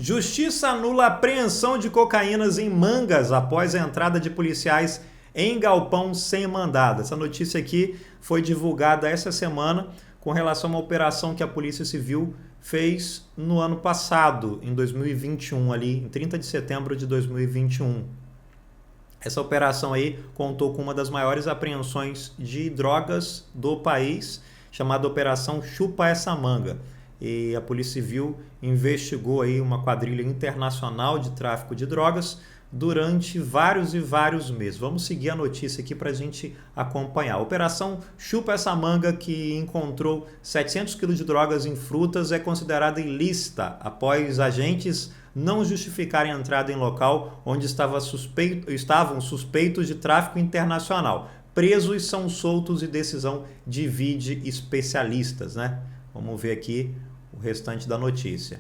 Justiça anula a apreensão de cocaínas em Mangas após a entrada de policiais em galpão sem mandado. Essa notícia aqui foi divulgada essa semana com relação a uma operação que a Polícia Civil fez no ano passado, em 2021, ali em 30 de setembro de 2021. Essa operação aí contou com uma das maiores apreensões de drogas do país, chamada Operação Chupa Essa Manga. E a Polícia Civil investigou aí uma quadrilha internacional de tráfico de drogas durante vários meses. Vamos seguir a notícia aqui para a gente acompanhar. A Operação Chupa Essa Manga, que encontrou 700 kg de drogas em frutas, é considerada ilícita após agentes não justificarem a entrada em local onde estavam suspeitos de tráfico internacional. Presos são soltos e decisão divide especialistas, né? Vamos ver aqui o restante da notícia.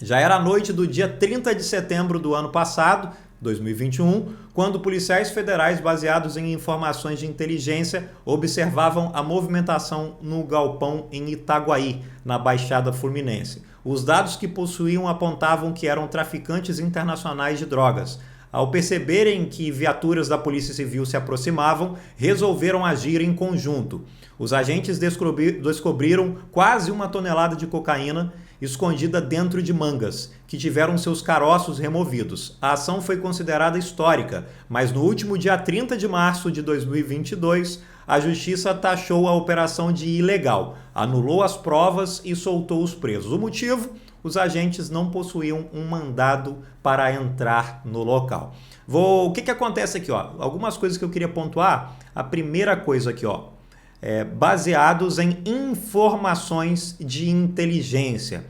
Já era a noite do dia 30 de setembro do ano passado, 2021, quando policiais federais baseados em informações de inteligência observavam a movimentação no galpão em Itaguaí, na Baixada Fluminense. Os dados que possuíam apontavam que eram traficantes internacionais de drogas. Ao perceberem que viaturas da Polícia Civil se aproximavam, resolveram agir em conjunto. Os agentes descobriram quase 1 tonelada de cocaína escondida dentro de mangas, que tiveram seus caroços removidos. A ação foi considerada histórica, mas no último dia 30 de março de 2022, a Justiça taxou a operação de ilegal, anulou as provas e soltou os presos. O motivo? Os agentes não possuíam um mandado para entrar no local. O que acontece aqui? Algumas coisas que eu queria pontuar. A primeira coisa aqui, baseados em informações de inteligência.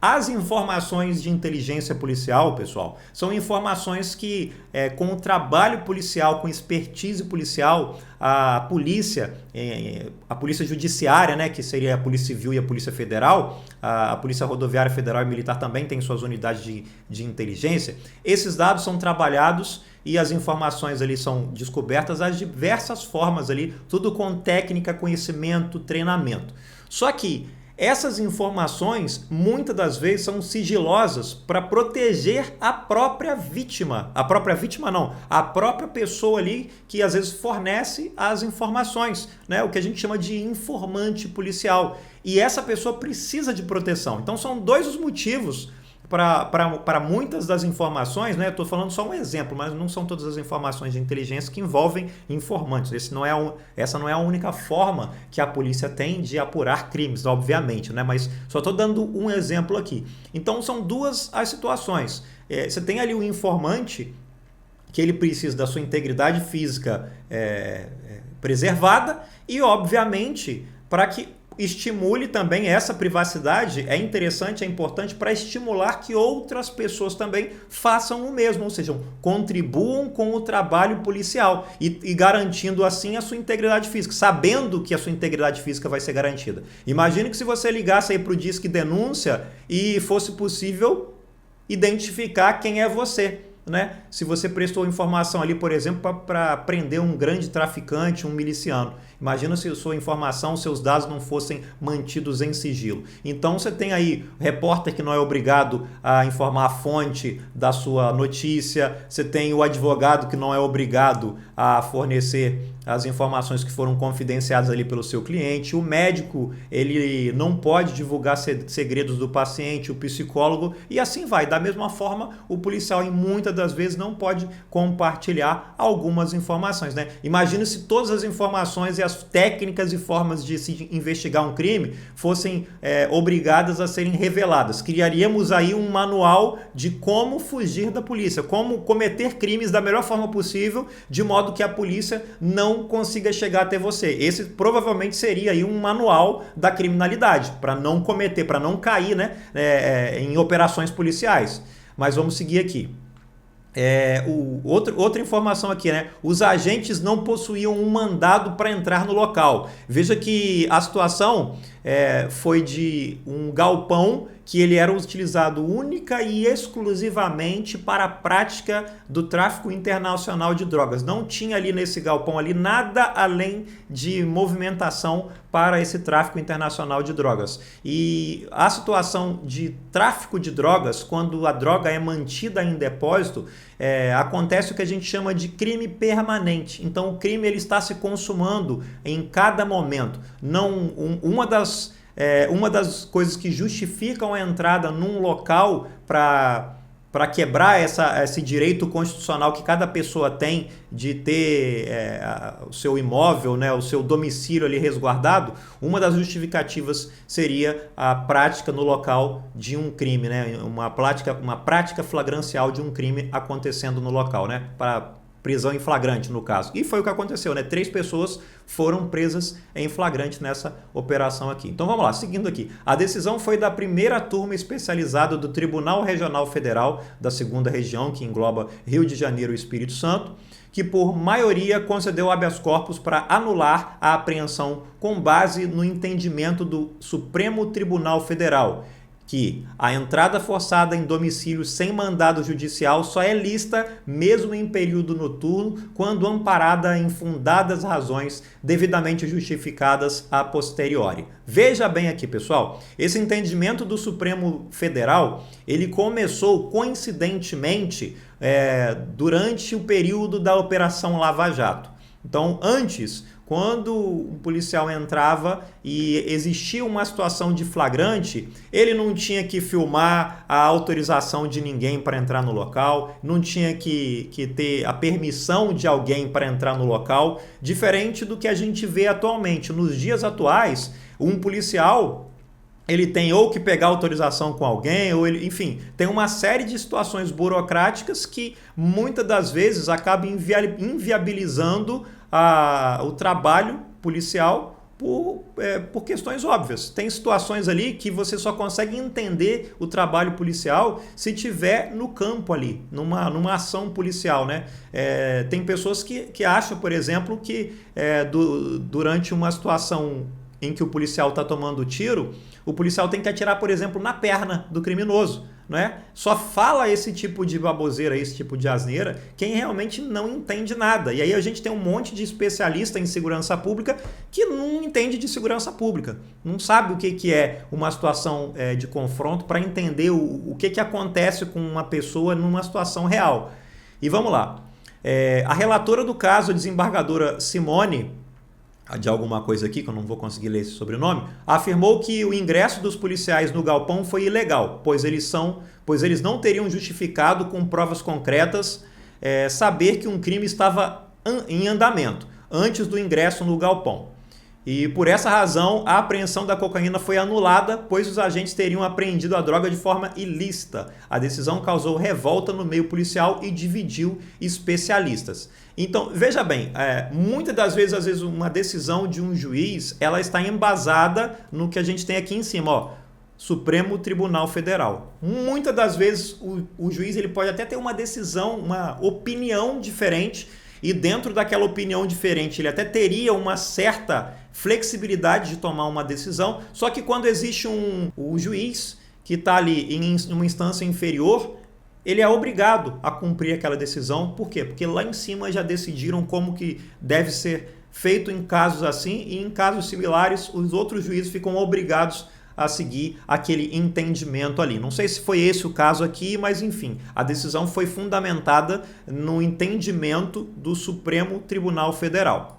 As informações de inteligência policial, pessoal, são informações que, com o trabalho policial, com expertise policial, a polícia judiciária, né, que seria a Polícia Civil e a Polícia Federal, a Polícia Rodoviária Federal e Militar também tem suas unidades de inteligência. Esses dados são trabalhados e as informações ali são descobertas das diversas formas ali, tudo com técnica, conhecimento, treinamento. Só que essas informações, muitas das vezes, são sigilosas para proteger a própria vítima. A própria pessoa ali que às vezes fornece as informações, né? O que a gente chama de informante policial. E essa pessoa precisa de proteção. Então são dois os motivos para muitas das informações, né? Estou falando só um exemplo, mas não são todas as informações de inteligência que envolvem informantes. Essa não é a única forma que a polícia tem de apurar crimes, obviamente, né? Mas só estou dando um exemplo aqui. Então são duas as situações. Você tem ali o informante, que ele precisa da sua integridade física preservada e, obviamente, para que estimule também essa privacidade, é interessante, é importante para estimular que outras pessoas também façam o mesmo, ou seja, contribuam com o trabalho policial e garantindo assim a sua integridade física, sabendo que a sua integridade física vai ser garantida. Imagine que se você ligasse aí para o Disque Denúncia e fosse possível identificar quem é você, né? Se você prestou informação ali, por exemplo, para prender um grande traficante, um miliciano. Imagina se a sua informação, seus dados não fossem mantidos em sigilo. Então você tem aí o repórter que não é obrigado a informar a fonte da sua notícia, você tem o advogado que não é obrigado a fornecer as informações que foram confidenciadas ali pelo seu cliente, o médico, ele não pode divulgar segredos do paciente, o psicólogo, e assim vai. Da mesma forma, o policial, em muitas das vezes, não pode compartilhar algumas informações, né? Imagina se todas as informações e as técnicas e formas de se investigar um crime fossem obrigadas a serem reveladas. Criaríamos aí um manual de como fugir da polícia, como cometer crimes da melhor forma possível, de modo que a polícia não consiga chegar até você. Esse provavelmente seria aí um manual da criminalidade, para não cometer, para não cair, né, em operações policiais. Mas vamos seguir aqui. Outra informação aqui, né? Os agentes não possuíam um mandado para entrar no local. Veja que a situação foi de um galpão que ele era utilizado única e exclusivamente para a prática do tráfico internacional de drogas. Não tinha ali nesse galpão ali nada além de movimentação para esse tráfico internacional de drogas. E a situação de tráfico de drogas, quando a droga é mantida em depósito, acontece o que a gente chama de crime permanente. Então o crime ele está se consumando em cada momento. Uma das coisas que justificam a entrada num local para quebrar esse direito constitucional que cada pessoa tem de ter o seu imóvel, né, o seu domicílio ali resguardado, uma das justificativas seria a prática no local de um crime, né, uma prática flagrancial de um crime acontecendo no local, né, para prisão em flagrante no caso. E foi o que aconteceu, né? 3 pessoas foram presas em flagrante nessa operação aqui. Então vamos lá, seguindo aqui. A decisão foi da primeira turma especializada do Tribunal Regional Federal da 2ª Região, que engloba Rio de Janeiro e Espírito Santo, que por maioria concedeu habeas corpus para anular a apreensão com base no entendimento do Supremo Tribunal Federal, que a entrada forçada em domicílio sem mandado judicial só é lícita mesmo em período noturno, quando amparada em fundadas razões devidamente justificadas a posteriori. Veja bem aqui, pessoal, esse entendimento do Supremo Federal, ele começou coincidentemente durante o período da Operação Lava Jato. Então, antes, quando um policial entrava e existia uma situação de flagrante, ele não tinha que filmar a autorização de ninguém para entrar no local, não tinha que ter a permissão de alguém para entrar no local, diferente do que a gente vê atualmente. Nos dias atuais, um policial ele tem ou que pegar autorização com alguém, ou ele, enfim, tem uma série de situações burocráticas que muitas das vezes acabam inviabilizando o trabalho policial por questões óbvias. Tem situações ali que você só consegue entender o trabalho policial se tiver no campo ali, numa ação policial, né? Tem pessoas que acham, por exemplo, que durante uma situação em que o policial está tomando tiro, o policial tem que atirar, por exemplo, na perna do criminoso, né? Só fala esse tipo de baboseira, esse tipo de asneira, quem realmente não entende nada. E aí a gente tem um monte de especialista em segurança pública que não entende de segurança pública, não sabe o que é uma situação de confronto para entender o que acontece com uma pessoa numa situação real. E vamos lá. A relatora do caso, a desembargadora Simone, de alguma coisa aqui, que eu não vou conseguir ler esse sobrenome, afirmou que o ingresso dos policiais no galpão foi ilegal, pois eles não teriam justificado com provas concretas saber que um crime estava em andamento antes do ingresso no galpão. E por essa razão, a apreensão da cocaína foi anulada, pois os agentes teriam apreendido a droga de forma ilícita. A decisão causou revolta no meio policial e dividiu especialistas. Então, veja bem, muitas das vezes, às vezes, uma decisão de um juiz, ela está embasada no que a gente tem aqui em cima, ó, Supremo Tribunal Federal. Muitas das vezes, o juiz ele pode até ter uma decisão, uma opinião diferente, e dentro daquela opinião diferente, ele até teria uma certa flexibilidade de tomar uma decisão, só que quando existe o juiz que está ali em uma instância inferior, ele é obrigado a cumprir aquela decisão. Por quê? Porque lá em cima já decidiram como que deve ser feito em casos assim, e em casos similares os outros juízes ficam obrigados a seguir aquele entendimento ali. Não sei se foi esse o caso aqui, mas enfim, a decisão foi fundamentada no entendimento do Supremo Tribunal Federal.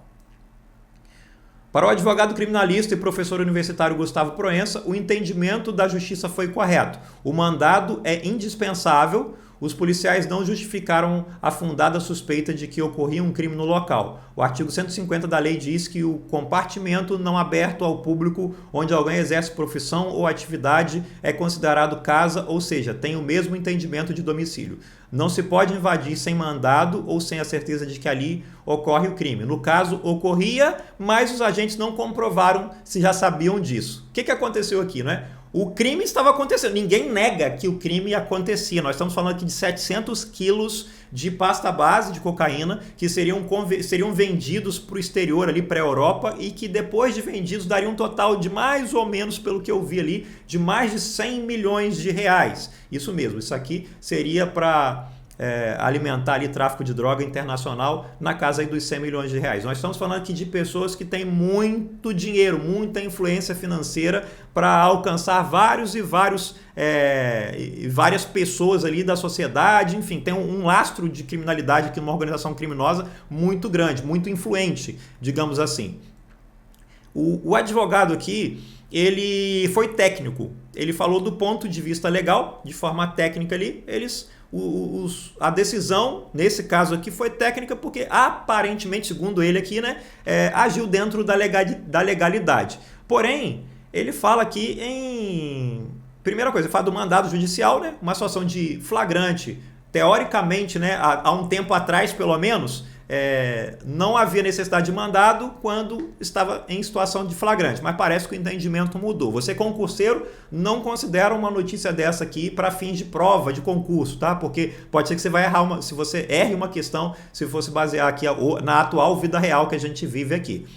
Para o advogado criminalista e professor universitário Gustavo Proença, o entendimento da justiça foi correto. O mandado é indispensável. Os policiais não justificaram a fundada suspeita de que ocorria um crime no local. O artigo 150 da lei diz que o compartimento não aberto ao público onde alguém exerce profissão ou atividade é considerado casa, ou seja, tem o mesmo entendimento de domicílio. Não se pode invadir sem mandado ou sem a certeza de que ali ocorre o crime. No caso, ocorria, mas os agentes não comprovaram se já sabiam disso. O que aconteceu aqui, né? O crime estava acontecendo. Ninguém nega que o crime acontecia. Nós estamos falando aqui de 700 quilos de pasta base de cocaína que seriam vendidos para o exterior, ali para a Europa, e que depois de vendidos daria um total de mais ou menos, pelo que eu vi ali, de mais de 100 milhões de reais. Isso mesmo, isso aqui seria para alimentar ali tráfico de droga internacional na casa aí dos 100 milhões de reais. Nós estamos falando aqui de pessoas que têm muito dinheiro, muita influência financeira para alcançar várias pessoas ali da sociedade, enfim, tem um lastro de criminalidade aqui, uma organização criminosa muito grande, muito influente, digamos assim. O advogado aqui, ele foi técnico, ele falou do ponto de vista legal, de forma técnica ali, a decisão, nesse caso aqui, foi técnica porque aparentemente, segundo ele aqui, né, agiu dentro da legalidade. Porém, ele fala aqui primeira coisa, ele fala do mandado judicial, né, uma situação de flagrante. Teoricamente, né, há um tempo atrás, pelo menos, não havia necessidade de mandado quando estava em situação de flagrante, mas parece que o entendimento mudou. Você, concurseiro, não considera uma notícia dessa aqui para fins de prova de concurso, tá? Porque pode ser que você vai errar se você erre uma questão, se fosse basear aqui na atual vida real que a gente vive aqui.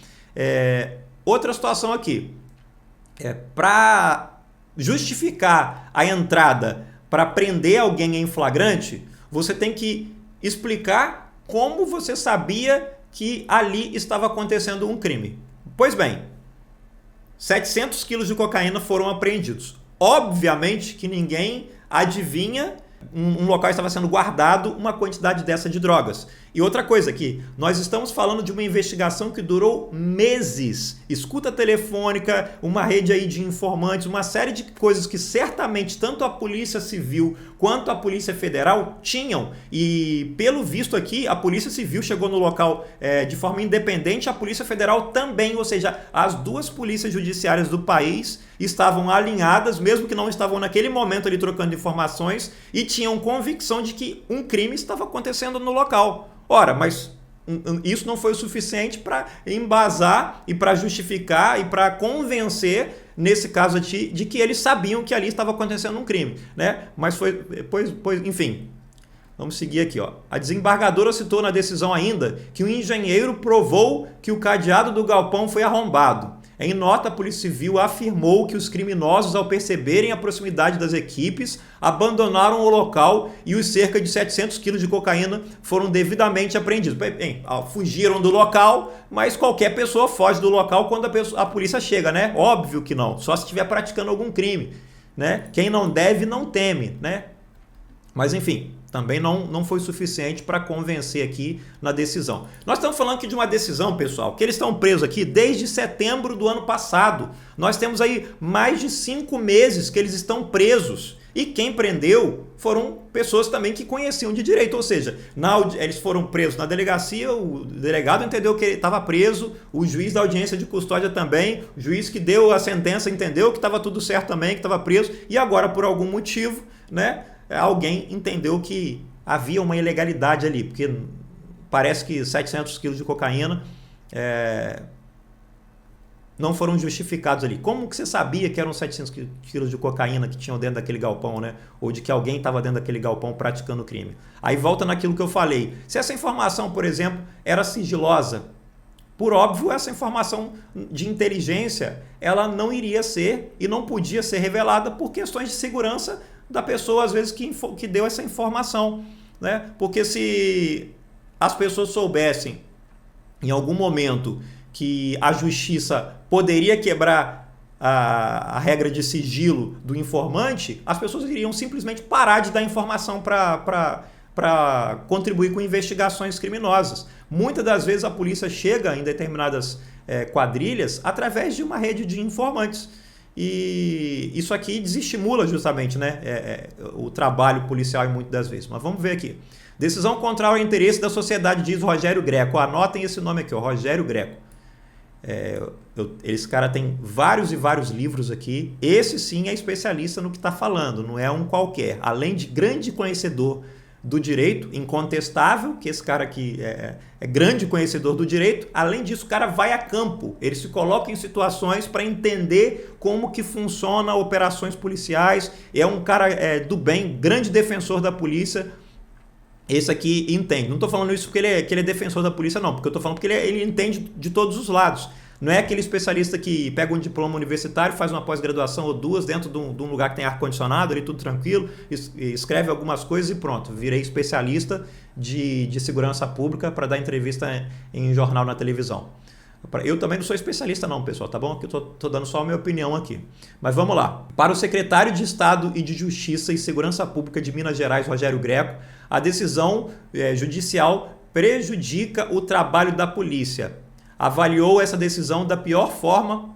Outra situação aqui, para justificar a entrada para prender alguém em flagrante, você tem que explicar como você sabia que ali estava acontecendo um crime. Pois bem, 700 quilos de cocaína foram apreendidos. Obviamente que ninguém adivinha um local estava sendo guardado uma quantidade dessa de drogas. E outra coisa aqui, nós estamos falando de uma investigação que durou meses. Escuta telefônica, uma rede aí de informantes, uma série de coisas que certamente tanto a Polícia Civil quanto a Polícia Federal tinham. E pelo visto aqui, a Polícia Civil chegou no local de forma independente, a Polícia Federal também, ou seja, as duas polícias judiciárias do país estavam alinhadas, mesmo que não estavam naquele momento ali trocando informações, e tinham convicção de que um crime estava acontecendo no local. Ora, mas isso não foi o suficiente para embasar e para justificar e para convencer, nesse caso aqui, de que eles sabiam que ali estava acontecendo um crime, né? Mas enfim, vamos seguir aqui, ó. A desembargadora citou na decisão ainda que o engenheiro provou que o cadeado do galpão foi arrombado. Em nota, a Polícia Civil afirmou que os criminosos, ao perceberem a proximidade das equipes, abandonaram o local e os cerca de 700 quilos de cocaína foram devidamente apreendidos. Bem, fugiram do local, mas qualquer pessoa foge do local quando a polícia chega, né? Óbvio que não, só se estiver praticando algum crime, né? Quem não deve, não teme, né? Mas enfim, também não foi suficiente para convencer aqui na decisão. Nós estamos falando aqui de uma decisão, pessoal, que eles estão presos aqui desde setembro do ano passado. Nós temos aí mais de 5 meses que eles estão presos. E quem prendeu foram pessoas também que conheciam de direito, ou seja, eles foram presos na delegacia, o delegado entendeu que ele estava preso, o juiz da audiência de custódia também, o juiz que deu a sentença entendeu que estava tudo certo também, que estava preso, e agora por algum motivo, né, alguém entendeu que havia uma ilegalidade ali, porque parece que 700 quilos de cocaína não foram justificados ali. Como que você sabia que eram 700 quilos de cocaína que tinham dentro daquele galpão, né? Ou de que alguém estava dentro daquele galpão praticando crime? Aí volta naquilo que eu falei. Se essa informação, por exemplo, era sigilosa, por óbvio, essa informação de inteligência, ela não iria ser e não podia ser revelada por questões de segurança da pessoa, às vezes, que deu essa informação, né? Porque se as pessoas soubessem, em algum momento, que a justiça poderia quebrar a regra de sigilo do informante, as pessoas iriam simplesmente parar de dar informação para contribuir com investigações criminosas. Muitas das vezes a polícia chega em determinadas quadrilhas através de uma rede de informantes. E isso aqui desestimula justamente, né, o trabalho policial muitas das vezes. Mas vamos ver aqui. Decisão contrária ao interesse da sociedade, diz Rogério Greco. Anotem esse nome aqui, ó, Rogério Greco. Esse cara tem vários e vários livros aqui. Esse sim é especialista no que está falando, não é um qualquer. Além de grande conhecedor do direito, incontestável, que esse cara aqui é grande conhecedor do direito. Além disso, o cara vai a campo, ele se coloca em situações para entender como que funciona operações policiais, é um cara do bem, grande defensor da polícia. Esse aqui entende. Não estou falando isso porque ele é defensor da polícia, não, porque eu estou falando porque ele entende de todos os lados. Não é aquele especialista que pega um diploma universitário, faz uma pós-graduação ou duas dentro de um lugar que tem ar-condicionado, ali tudo tranquilo, escreve algumas coisas e pronto, virei especialista de segurança pública para dar entrevista em jornal na televisão. Eu também não sou especialista não, pessoal, tá bom? Que eu tô dando só a minha opinião aqui. Mas vamos lá. Para o secretário de Estado e de Justiça e Segurança Pública de Minas Gerais, Rogério Greco, a decisão judicial prejudica o trabalho da polícia. Avalio essa decisão da pior forma.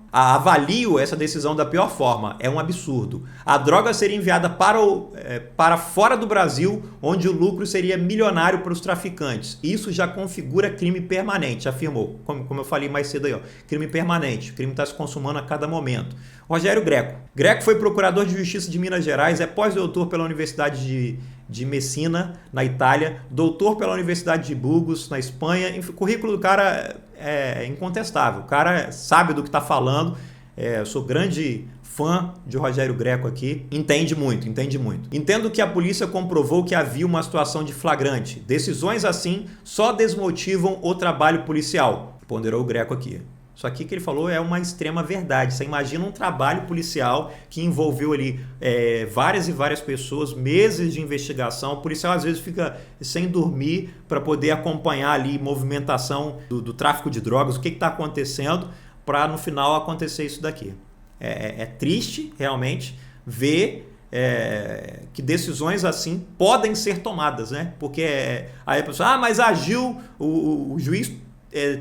É um absurdo. A droga seria enviada para fora do Brasil, onde o lucro seria milionário para os traficantes. Isso já configura crime permanente, afirmou. Como eu falei mais cedo aí, ó, crime permanente. O crime está se consumando a cada momento. Rogério Greco. Greco foi procurador de Justiça de Minas Gerais, é pós-doutor pela Universidade de Messina, na Itália, doutor pela Universidade de Burgos, na Espanha. O currículo do cara é incontestável. O cara sabe do que está falando. Eu sou grande fã de Rogério Greco aqui. Entende muito. Entendo que a polícia comprovou que havia uma situação de flagrante. Decisões assim só desmotivam o trabalho policial, ponderou o Greco aqui. Isso aqui que ele falou é uma extrema verdade. Você imagina um trabalho policial que envolveu ali várias e várias pessoas, meses de investigação. O policial às vezes fica sem dormir para poder acompanhar ali movimentação do tráfico de drogas, o que está acontecendo, para no final acontecer isso daqui. É triste realmente ver que decisões assim podem ser tomadas, né? Porque aí a pessoa, mas agiu, o juiz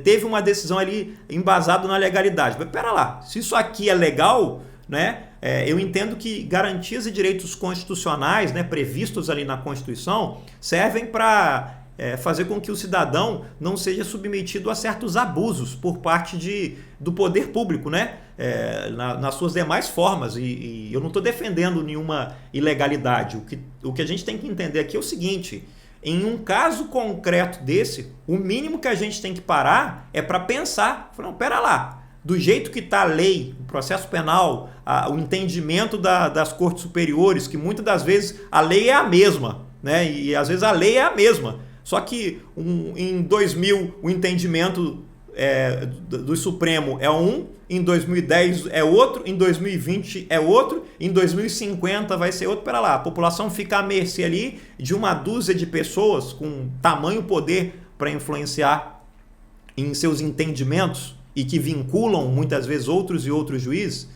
teve uma decisão ali embasada na legalidade. Mas pera lá, se isso aqui é legal, né, eu entendo que garantias e direitos constitucionais, né, previstos ali na Constituição servem para fazer com que o cidadão não seja submetido a certos abusos por parte do poder público, né, nas suas demais formas. E eu não estou defendendo nenhuma ilegalidade. O que a gente tem que entender aqui é o seguinte: em um caso concreto desse, o mínimo que a gente tem que parar é para pensar, não, pera lá, do jeito que está a lei, o processo penal, o entendimento das cortes superiores, que muitas das vezes a lei é a mesma, né? E às vezes a lei é a mesma, só que em 2000 o entendimento do Supremo é um, em 2010 é outro, em 2020 é outro, em 2050 vai ser outro. Pera lá, a população fica à mercê ali de uma dúzia de pessoas com tamanho poder para influenciar em seus entendimentos e que vinculam muitas vezes outros juízes.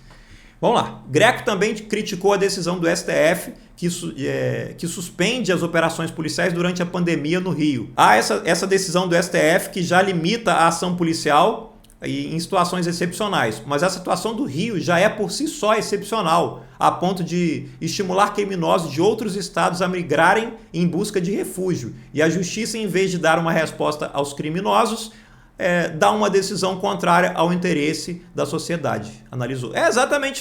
Vamos lá. Greco também criticou a decisão do STF que suspende as operações policiais durante a pandemia no Rio. Há essa decisão do STF que já limita a ação policial em situações excepcionais, mas a situação do Rio já é por si só excepcional, a ponto de estimular criminosos de outros estados a migrarem em busca de refúgio. E a justiça, em vez de dar uma resposta aos criminosos, dá uma decisão contrária ao interesse da sociedade. Analisou. É exatamente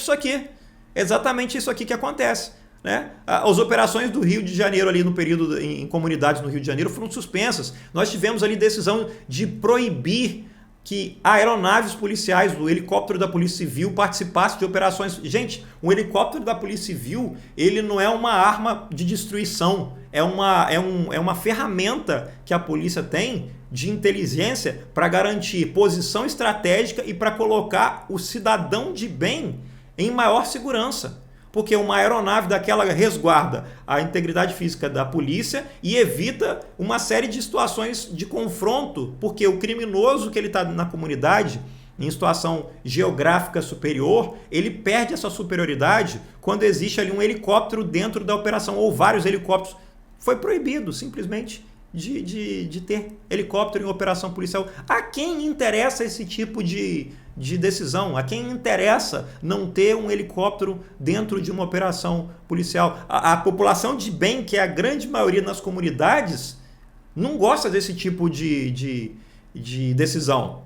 isso aqui que acontece, né? As operações do Rio de Janeiro ali no período em comunidades no Rio de Janeiro foram suspensas. Nós tivemos ali decisão de proibir que aeronaves policiais, o helicóptero da Polícia Civil participasse de operações. Gente, um helicóptero da Polícia Civil, ele não é uma arma de destruição, é uma ferramenta que a polícia tem de inteligência para garantir posição estratégica e para colocar o cidadão de bem em maior segurança. Porque uma aeronave daquela resguarda a integridade física da polícia e evita uma série de situações de confronto, porque o criminoso que ele está na comunidade, em situação geográfica superior, ele perde essa superioridade quando existe ali um helicóptero dentro da operação, ou vários helicópteros. Foi proibido, simplesmente, de ter helicóptero em operação policial. A quem interessa esse tipo de decisão? A quem interessa não ter um helicóptero dentro de uma operação policial? A população de bem, que é a grande maioria nas comunidades, não gosta desse tipo de decisão.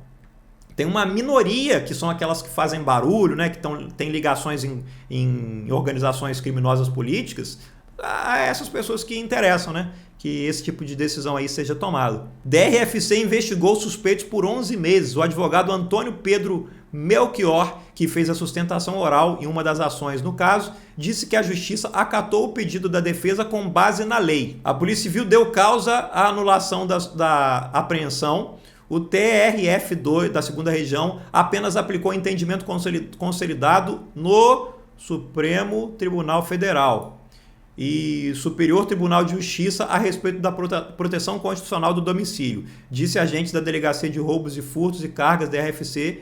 Tem uma minoria, que são aquelas que fazem barulho, né, que têm ligações em organizações criminosas políticas. a essas pessoas que interessam, né? Que esse tipo de decisão aí seja tomado. DRFC investigou suspeitos por 11 meses. O advogado Antônio Pedro Melchior, que fez a sustentação oral em uma das ações no caso, disse que a justiça acatou o pedido da defesa com base na lei. A Polícia Civil deu causa à anulação da apreensão. O TRF2 da 2ª Região apenas aplicou entendimento consolidado no Supremo Tribunal Federal e Superior Tribunal de Justiça a respeito da proteção constitucional do domicílio, disse agentes da Delegacia de Roubos e Furtos e Cargas da RFC.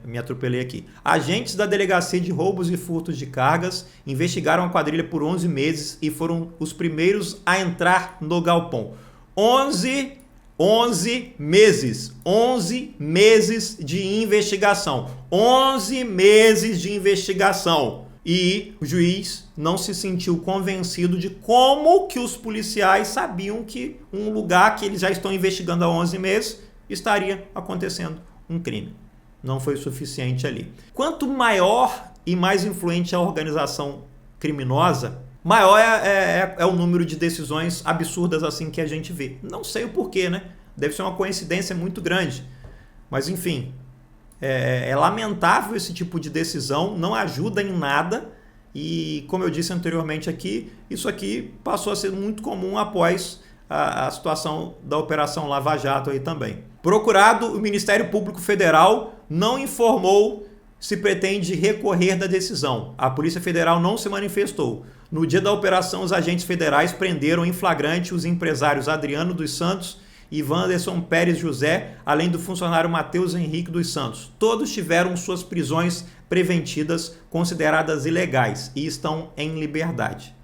Me atropelei aqui. Agentes da Delegacia de Roubos e Furtos de Cargas investigaram a quadrilha por 11 meses e foram os primeiros a entrar no galpão. 11 meses de investigação. 11 meses de investigação. E o juiz não se sentiu convencido de como que os policiais sabiam que um lugar que eles já estão investigando há 11 meses estaria acontecendo um crime. Não foi o suficiente ali. Quanto maior e mais influente a organização criminosa, maior é o número de decisões absurdas assim que a gente vê. Não sei o porquê, né? Deve ser uma coincidência muito grande. Mas, enfim, é lamentável esse tipo de decisão, não ajuda em nada. E, como eu disse anteriormente aqui, isso aqui passou a ser muito comum após a situação da Operação Lava Jato aí também. Procurado, o Ministério Público Federal não informou se pretende recorrer da decisão. A Polícia Federal não se manifestou. No dia da operação, os agentes federais prenderam em flagrante os empresários Adriano dos Santos e Wanderson Pérez José, além do funcionário Matheus Henrique dos Santos. Todos tiveram suas prisões preventivas consideradas ilegais e estão em liberdade.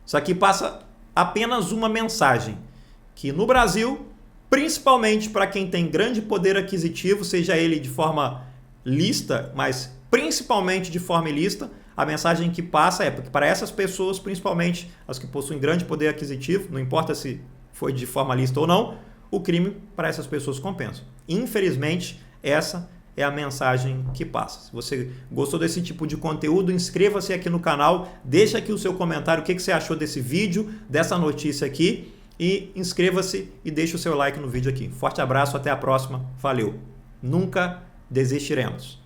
Isso aqui passa apenas uma mensagem, que no Brasil, principalmente para quem tem grande poder aquisitivo, seja ele de forma lícita, mas principalmente de forma ilícita, a mensagem que passa é porque para essas pessoas, principalmente as que possuem grande poder aquisitivo, não importa se foi de forma lícita ou não, o crime para essas pessoas compensa. Infelizmente, essa é a mensagem que passa. Se você gostou desse tipo de conteúdo, inscreva-se aqui no canal, deixa aqui o seu comentário, o que você achou desse vídeo, dessa notícia aqui, e inscreva-se e deixe o seu like no vídeo aqui. Forte abraço, até a próxima, valeu! Nunca desistiremos.